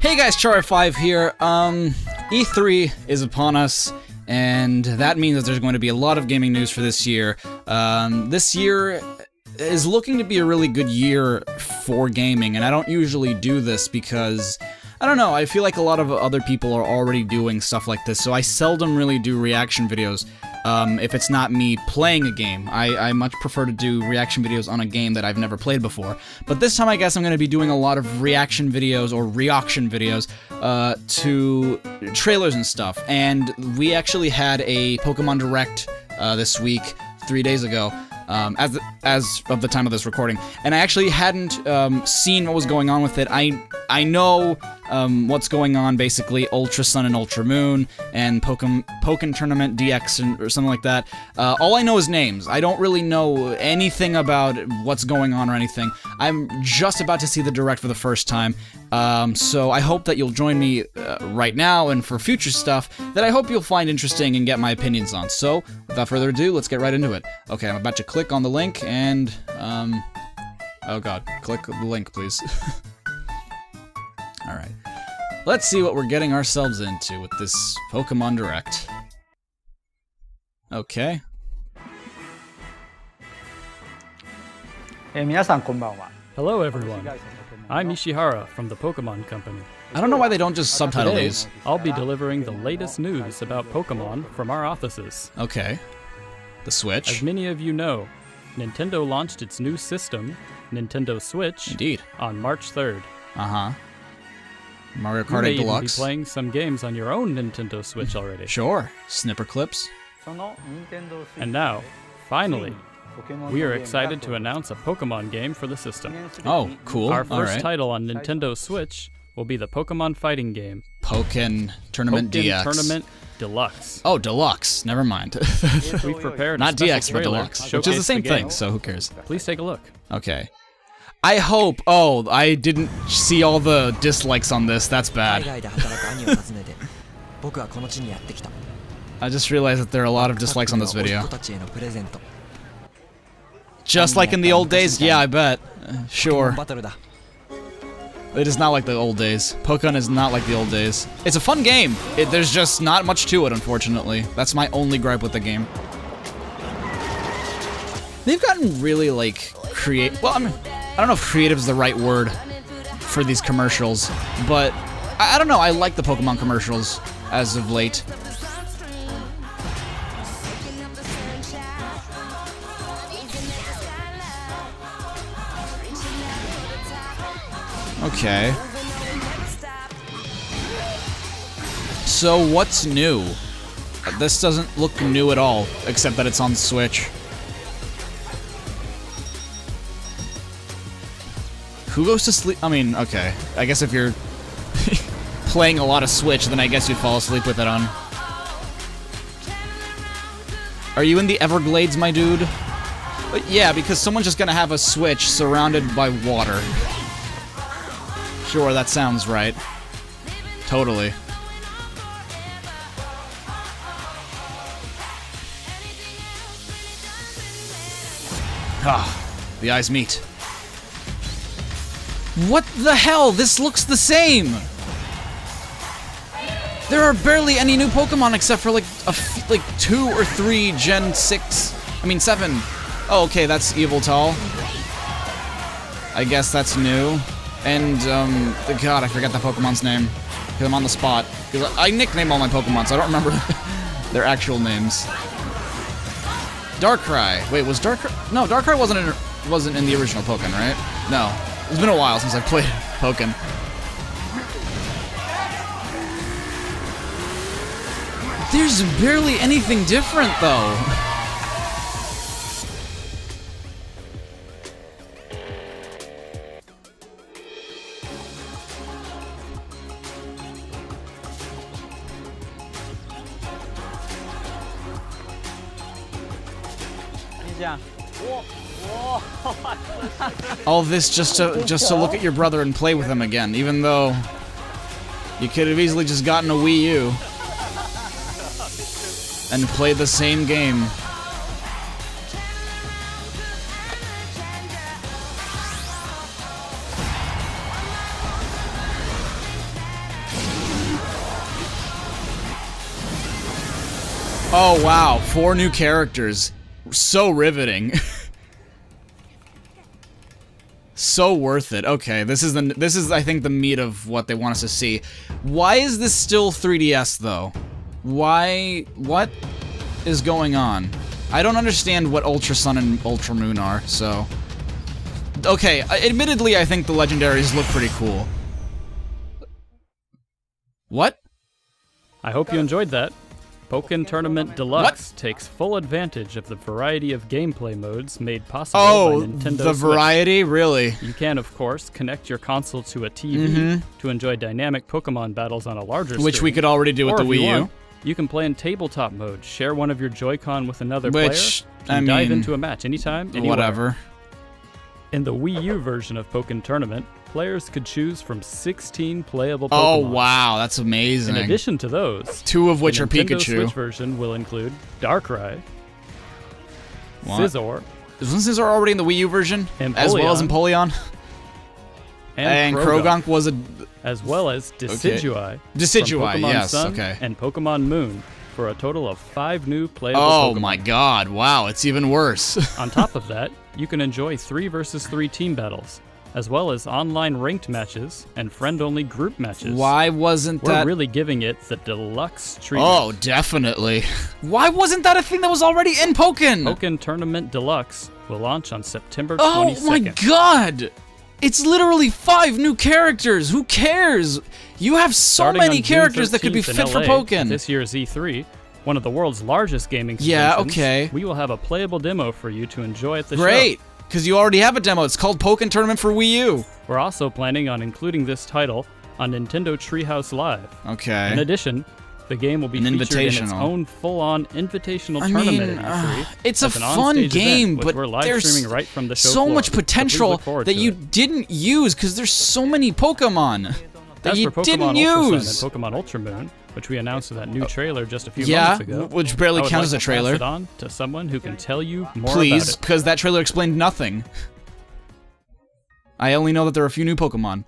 Hey guys, Char5 here. E3 is upon us, and that means that there's going to be a lot of gaming news for this year. This year is looking to be a really good year for gaming, and I don't usually do this because, I don't know, I feel like a lot of other people are already doing stuff like this, so I seldom really do reaction videos. If it's not me playing a game. I much prefer to do reaction videos on a game that I've never played before. But this time I guess I'm going to be doing a lot of reaction videos, or reaction videos, to trailers and stuff. And we actually had a Pokemon Direct this week, 3 days ago, as of the time of this recording. And I actually hadn't seen what was going on with it. I know what's going on, basically, Ultra Sun and Ultra Moon, and Pokkén Tournament DX, or something like that. All I know is names. I don't really know anything about what's going on or anything. I'm just about to see the Direct for the first time, so I hope that you'll join me right now, and for future stuff that I hope you'll find interesting and get my opinions on. So, without further ado, let's get right into it. Okay, I'm about to click on the link, and, oh god, click the link, please. Alright. Let's see what we're getting ourselves into with this Pokemon Direct. Okay. Hello everyone. I'm Ishihara from the Pokemon Company. I don't know why they don't just subtitle Today, these. I'll be delivering the latest news about Pokemon from our offices. Okay. The Switch. As many of you know, Nintendo launched its new system, Nintendo Switch, Indeed. on March 3rd. Uh-huh. Mario You Kart may 8 even be Deluxe. playing some games on your own Nintendo Switch already. Sure. Snipper clips. And now, finally, we are excited to announce a Pokemon game for the system. Oh, cool. Our first Alright. title on Nintendo Switch will be the Pokemon fighting game, Pokkén Tournament Pokkén DX. Tournament Deluxe. Oh, Deluxe. Never mind. We've prepared Not a special DX, but trailer Deluxe. to Which is showcase the same game. thing, so who cares? Please take a look. Okay. I hope... Oh, I didn't see all the dislikes on this. That's bad. I just realized that there are a lot of dislikes on this video. Just like in the old days? Yeah, I bet. Sure. It is not like the old days. Pokkén is not like the old days. It's a fun game. There's just not much to it, unfortunately. That's my only gripe with the game. They've gotten really, like, well, I don't know if creative is the right word for these commercials, but I don't know, I like the Pokemon commercials as of late. Okay. So what's new? This doesn't look new at all, except that it's on Switch. Who goes to sleep? I mean, okay. I guess if you're playing a lot of Switch, then I guess you'd fall asleep with it on. Are you in the Everglades, my dude? But yeah, because someone's just gonna have a Switch surrounded by water. Sure, that sounds right. Totally. Ah, the eyes meet. What the hell? This looks the same! There are barely any new Pokemon except for like 2 or 3 Gen 6, I mean 7. Oh, okay, that's Evoltal. I guess that's new. And, god, I forgot that Pokemon's name. Because I'm on the spot. Because I nickname all my Pokemon, so I don't remember their actual names. Darkrai. Wait, was Darkrai? No, Darkrai wasn't in the original Pokkén, right? No. It's been a while since I've played Pokkén. There's barely anything different, though. All this just to look at your brother and play with him again, even though you could have easily just gotten a Wii U and played the same game. Oh wow, 4 new characters. So riveting. So worth it. Okay, this is I think the meat of what they want us to see. Why is this still 3DS though? Why? What is going on? I don't understand what Ultra Sun and Ultra Moon are, so... Okay, admittedly I think the legendaries look pretty cool. What? I hope you enjoyed that. Pokkén Tournament Deluxe takes full advantage of the variety of gameplay modes made possible by Nintendo the variety? Switch. Really? You can, of course, connect your console to a TV to enjoy dynamic Pokémon battles on a larger screen. Which we could already do with the Wii U. You can play in tabletop mode, share one of your Joy-Con with another player, and dive into a match anytime, anywhere. Whatever. In the Wii U version of Pokkén Tournament, players could choose from 16 playable Pokémon. Oh wow, that's amazing. In addition to those, 2 of which are the Nintendo Pikachu. Switch version will include Darkrai, Scizor. Isn't Scizor already in the Wii U version? Empoleon, as well as Empoleon? and Krogonk was a... as well as Decidueye. Decidueye, from Pokemon yes, Sun okay. and Pokemon Moon, for a total of 5 new playable Oh Pokemon. my god, wow, it's even worse. On top of that, you can enjoy 3 versus 3 team battles, as well as online ranked matches and friend-only group matches. Why wasn't that... We're really giving it the deluxe treatment. Oh, definitely. Why wasn't that a thing that was already in Pokkén? Pokkén Tournament Deluxe will launch on September 22nd. Oh my god! It's literally 5 new characters! Who cares? You have so Starting many on June characters that could be 13th fit for in LA, Pokkén. This year's E3, one of the world's largest gaming Yeah, conventions, okay. we will have a playable demo for you to enjoy at the show. Great! Because you already have a demo. It's called Pokkén Tournament for Wii U. We're also planning on including this title on Nintendo Treehouse Live. Okay. In addition, the game will be featured in its invitational. own full-on invitational tournament at E3. It's a as an fun on-stage game, event, which but we're live there's streaming right from the show so floor. much So please potential look forward that to you it. didn't use because there's so many Pokemon that As you for Pokemon didn't Ultra use. Sun and Pokemon Ultra Moon, which we announced in that new trailer just a few Yeah, moments ago, which barely I would counts like as a to trailer. Pass it on to someone who can tell you more Please, about it. because that trailer explained nothing. I only know that there are a few new Pokemon.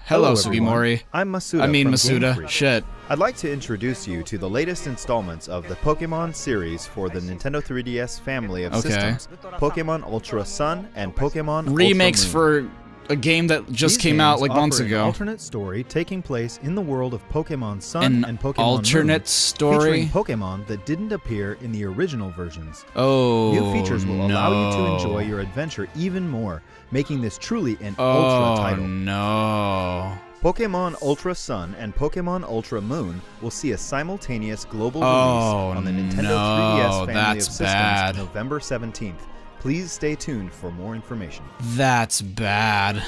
Hello, Sugimori. I'm Masuda. I mean from Masuda. Game Freak. Shit. I'd like to introduce you to the latest installments of the Pokémon series for the Nintendo 3DS family of systems, Pokémon Ultra Sun and Pokémon Remakes Ultra Moon. for a game that just These came out games like months offer an ago. alternate story taking place in the world of Pokémon Sun An and Pokémon alternate Moon, story? featuring Pokémon that didn't appear in the original versions. Oh, New features will allow you to no. enjoy your adventure even more, making this truly an Ultra title. No. Pokémon Ultra Sun and Pokémon Ultra Moon will see a simultaneous global Oh, release on the Nintendo no, 3DS family that's of systems bad. November 17th. Please stay tuned for more information. That's bad.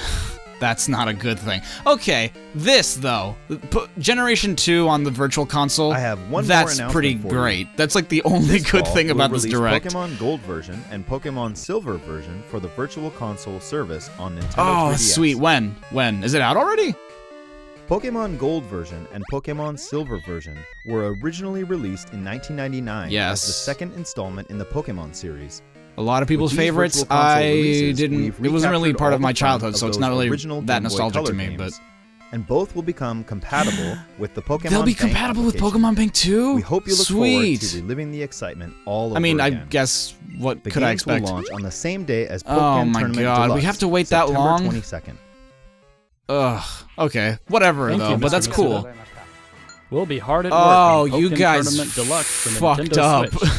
That's not a good thing. Okay, this though, Generation 2 on the Virtual Console. I have one more That's announcement pretty for you. great. That's like the only This good fall, thing we'll about this release direct. Pokémon Gold version and Pokémon Silver version for the Virtual Console service on Nintendo Oh, 3DS. sweet. When? When? Is it out already? Pokémon Gold version and Pokémon Silver version were originally released in 1999 Yes. as the second installment in the Pokémon series. A lot of people's With these favorites. Virtual Console I releases, didn't. we've It wasn't really recaptured part all of my the fun childhood, of so it's those not really original that Game Boy nostalgic to Color me. But games, and both will become compatible with the Pokémon they'll be Bank compatible with application. Pokemon Bank 2. We hope you look Sweet. forward to reliving the excitement all over I mean, again. I guess what The could I games will expect? launch on the same day as Oh Pokkén my Tournament God, we Deluxe, have to wait that September long? 22nd. Ugh. Okay. Whatever Thank though. you, But Mr. that's cool. Masuda. We'll be hard at work Oh, on you Pokkén guys Tournament Deluxe for fucked Nintendo up. Switch,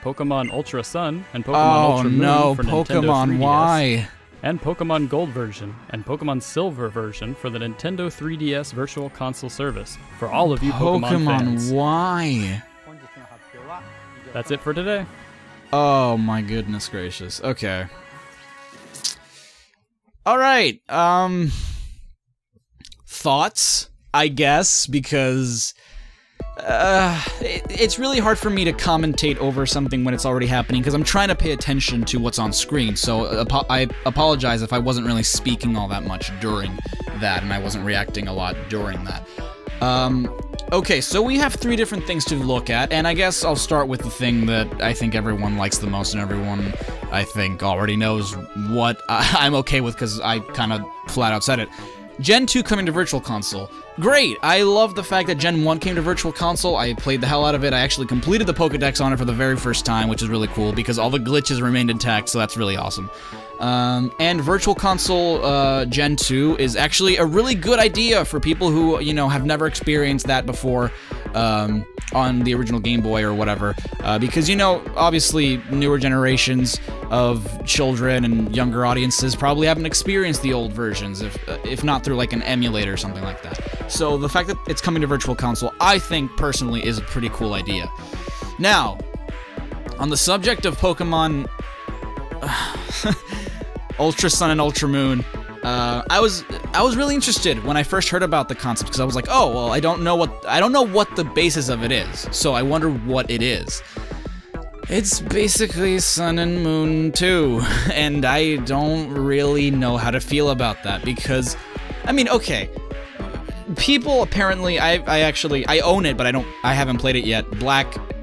Pokemon Ultra Sun and Pokemon Oh Ultra Moon no, for Nintendo Pokemon! 3DS, Why? and Pokemon Gold version and Pokemon Silver version for the Nintendo 3DS Virtual Console service for all of you Pokemon fans. Why? That's it for today. Oh my goodness gracious. Okay. All right. Thoughts, I guess, because it's really hard for me to commentate over something when it's already happening because I'm trying to pay attention to what's on screen. So I apologize if I wasn't really speaking all that much during that and I wasn't reacting a lot during that. Okay, so we have 3 different things to look at, and I guess I'll start with the thing that I think everyone likes the most and everyone, I think, already knows what I'm okay with because I kind of flat out said it. Gen 2 coming to Virtual Console. Great! I love the fact that Gen 1 came to Virtual Console. I played the hell out of it. I actually completed the Pokédex on it for the very first time, which is really cool because all the glitches remained intact, so that's really awesome. And Virtual Console Gen 2 is actually a really good idea for people who, you know, have never experienced that before on the original Game Boy or whatever. Because, you know, obviously newer generations of children and younger audiences probably haven't experienced the old versions, if not through like an emulator or something like that. So the fact that it's coming to Virtual Console, I think personally is a pretty cool idea. Now, on the subject of Pokemon Ultra Sun and Ultra Moon, I was really interested when I first heard about the concept because I was like, oh well, I don't know what the basis of it is, so I wonder what it is. It's basically Sun and Moon 2, and I don't really know how to feel about that because, I mean, okay, people apparently, I own it, but I haven't played it yet.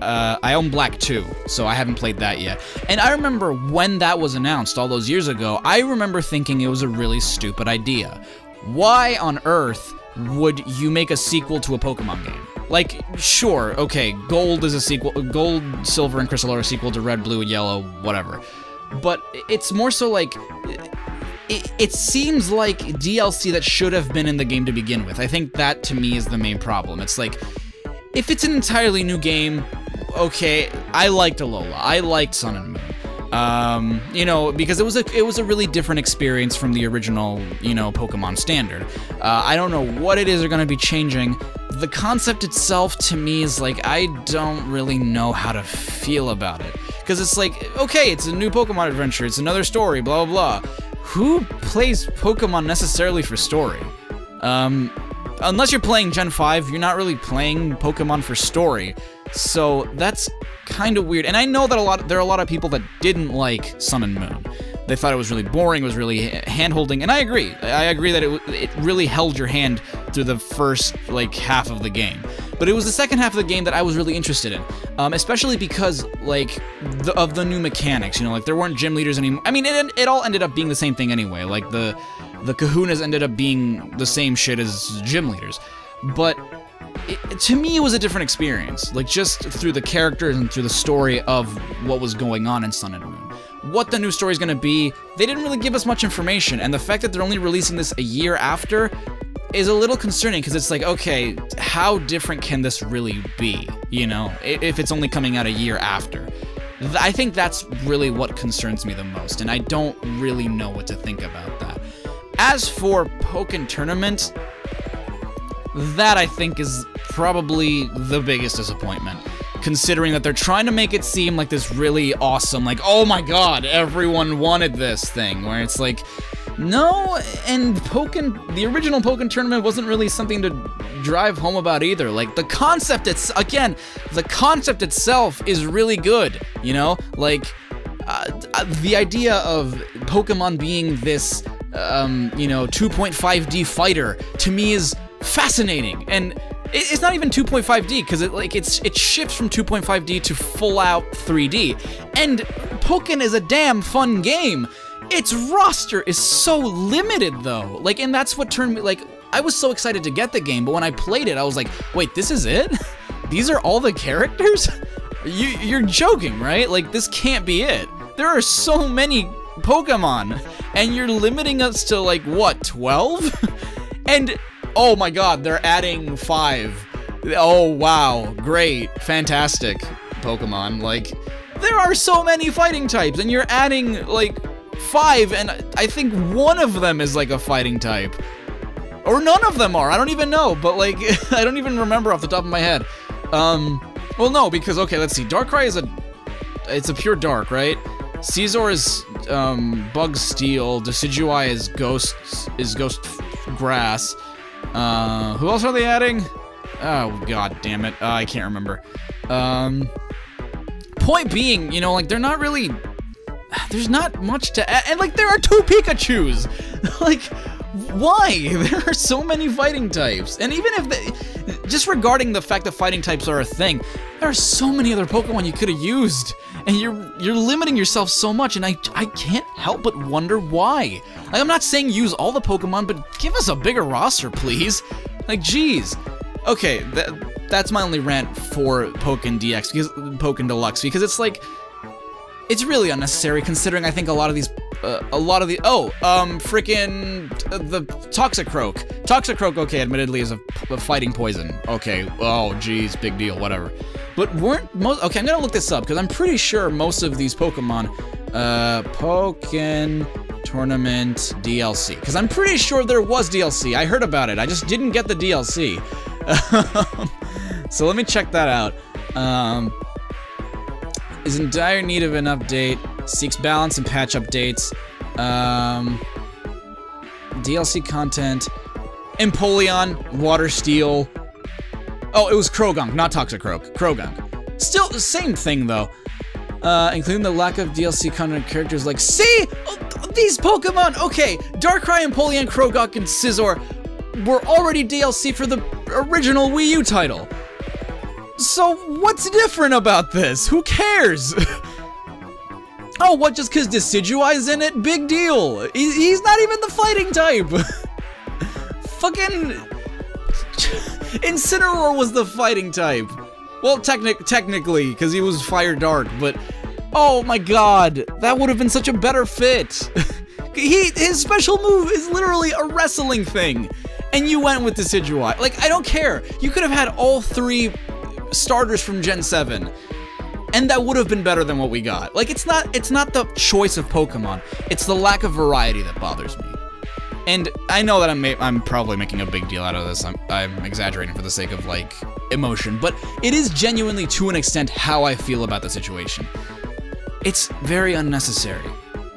I own Black 2, so I haven't played that yet. And I remember when that was announced all those years ago, I remember thinking it was a really stupid idea. Why on earth would you make a sequel to a Pokemon game? Like, sure, okay, Gold is a sequel, Gold, Silver, and Crystal are a sequel to Red, Blue, and Yellow, whatever. But it's more so like, it seems like DLC that should have been in the game to begin with. I think that, to me, is the main problem. It's like, if it's an entirely new game, okay, I liked Alola, I liked Sun and Moon. You know, because it was a really different experience from the original, you know, Pokemon Standard. I don't know what it is they're gonna be changing. The concept itself, to me, is like, I don't really know how to feel about it. Because it's like, okay, it's a new Pokemon adventure, it's another story, blah, blah, blah. Who plays Pokemon necessarily for story? Unless you're playing Gen 5, you're not really playing Pokemon for story. So that's kind of weird. And I know that there are a lot of people that didn't like Sun and Moon. They thought it was really boring, it was really hand-holding, and I agree. I agree that it really held your hand through the first, like, half of the game. But it was the second half of the game that I was really interested in, especially because, like, of the new mechanics, you know, like, there weren't gym leaders anymore. I mean, it all ended up being the same thing anyway, like, the kahunas ended up being the same shit as gym leaders. But to me, it was a different experience, like, just through the characters and through the story of what was going on in Sun and Moon. What the new story is going to be, they didn't really give us much information, and the fact that they're only releasing this a year after is a little concerning, because it's like, okay, how different can this really be, you know, if it's only coming out a year after? I think that's really what concerns me the most, and I don't really know what to think about that. As for Pokkén Tournament, that I think is probably the biggest disappointment, considering that they're trying to make it seem like this really awesome, like, oh my god, everyone wanted this thing, where it's like, no, and the original Pokkén Tournament wasn't really something to drive home about either. Like, the concept, the concept itself is really good, you know? Like, the idea of Pokemon being this, you know, 2.5D fighter, to me is fascinating, and it's not even 2.5D, because it shifts from 2.5D to full-out 3D, and Pokkén is a damn fun game. Its roster is so limited, though, like, and that's what turned me, like, I was so excited to get the game, but when I played it, I was like, wait, this is it? These are all the characters? You're joking, right? Like, this can't be it. There are so many Pokemon, and you're limiting us to, like, what, 12? And oh my god, they're adding 5. Oh wow, great, fantastic Pokemon. Like, there are so many fighting types, and you're adding, like, 5, and I think one of them is, like, a fighting type. Or none of them are, I don't even know, but, like, I don't even remember off the top of my head. Well, no, because, okay, let's see, Darkrai it's a pure dark, right? Caesar is, Bug Steel, Decidueye is Ghost Grass. Who else are they adding? Oh, god damn it. I can't remember. Point being, you know, like, they're not really... There's not much to add. And, like, there are 2 Pikachus! Like, why? There are so many fighting types. And even if they... Just regarding the fact that fighting types are a thing, there are so many other Pokemon you could have used. and you're limiting yourself so much, and I can't help but wonder why. Like, I'm not saying use all the Pokemon, but give us a bigger roster, please. Like, jeez. Okay, that's my only rant for Pokkén DX, because Pokkén Deluxe, because it's like, it's really unnecessary considering I think a lot of the Toxicroak. Toxicroak, okay, admittedly is a fighting poison. Okay, oh geez, big deal, whatever. But weren't most, okay, I'm gonna look this up, because I'm pretty sure most of these Pokemon, Pokkén Tournament DLC, because I'm pretty sure there was DLC. I heard about it, I just didn't get the DLC. So let me check that out. Is in dire need of an update, seeks balance and patch updates, DLC content, Empoleon, Water Steel. Oh, it was Croagunk, not Toxicroak. Croagunk. Still the same thing though. Including the lack of DLC content characters like, see? These Pokemon! Okay, Darkrai, Empoleon, Croagunk, and Scizor were already DLC for the original Wii U title. So what's different about this? Who cares? Oh, what, just because Decidueye's in it? Big deal. He's not even the fighting type. Fucking Incineroar was the fighting type. Well, technically, because he was Fire Dark, but oh my god, that would have been such a better fit. His special move is literally a wrestling thing, and you went with Decidueye. Like, I don't care. You could have had all 3 starters from Gen 7, and that would have been better than what we got. Like, it's not the choice of Pokemon, it's the lack of variety that bothers me. And I know that I'm probably making a big deal out of this. I'm exaggerating for the sake of, like, emotion, but it is genuinely, to an extent, how I feel about the situation. It's very unnecessary.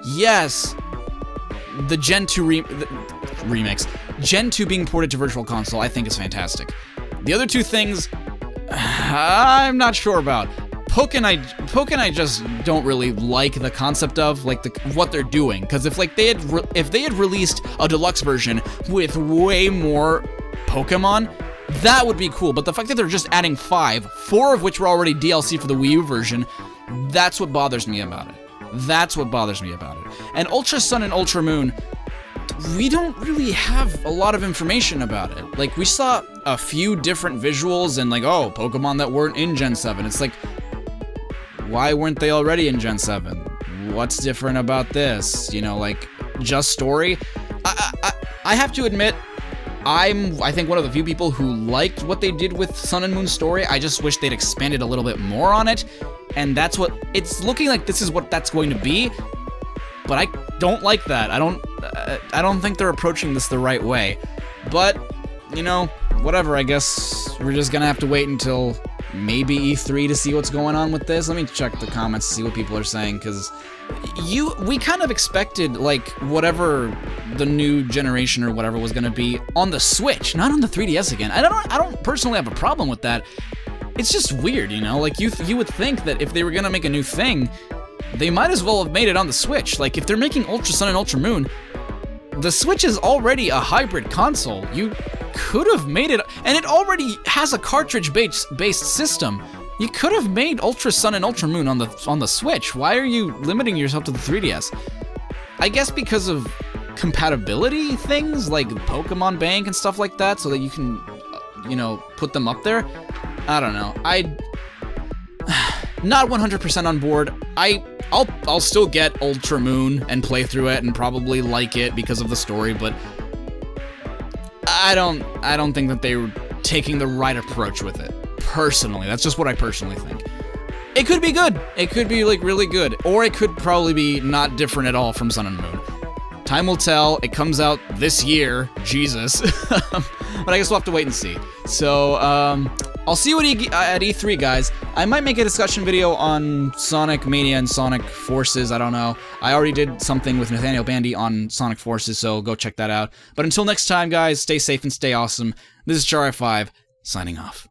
Yes, the Gen 2 remix, Gen 2 being ported to Virtual Console, I think is fantastic. The other 2 things, I'm not sure about. Pokkén I just don't really like the concept of, like, what they're doing, because if they had released a deluxe version with way more Pokemon, that would be cool. But the fact that they're just adding 4 of which were already DLC for the Wii U version, that's what bothers me about it. That's what bothers me about it. And Ultra Sun and Ultra Moon, we don't really have a lot of information about it. Like, we saw a few different visuals and, like, oh, Pokemon that weren't in Gen 7. It's like, why weren't they already in Gen 7? What's different about this? You know, like, just story? I have to admit, I think one of the few people who liked what they did with Sun and Moon story. I just wish they'd expanded a little bit more on it, and that's what, it's looking like this is what that's going to be, but I don't like that. I don't think they're approaching this the right way. But, you know, whatever, I guess we're just gonna have to wait until maybe E3 to see what's going on with this. Let me check the comments to see what people are saying, because we kind of expected, like, whatever the new generation or whatever was gonna be on the Switch, not on the 3DS again. I don't personally have a problem with that. It's just weird, you know? Like, you would think that if they were gonna make a new thing, they might as well have made it on the Switch. Like, if they're making Ultra Sun and Ultra Moon, the Switch is already a hybrid console. You could have made it, and it already has a cartridge-based system. You could have made Ultra Sun and Ultra Moon on the Switch. Why are you limiting yourself to the 3DS? I guess because of compatibility things, like Pokemon Bank and stuff like that, so that you can, you know, put them up there. I don't know. Not 100% on board. I'll still get Ultra Moon and play through it and probably like it because of the story, but I don't think that they were taking the right approach with it. Personally, that's just what I personally think. It could be good. It could be, like, really good, or it could probably be not different at all from Sun and Moon. Time will tell. It comes out this year. Jesus. But I guess we'll have to wait and see. So, I'll see you at E3, guys. I might make a discussion video on Sonic Mania and Sonic Forces, I don't know. I already did something with Nathaniel Bandy on Sonic Forces, so go check that out. But until next time, guys, stay safe and stay awesome. This is Char5, signing off.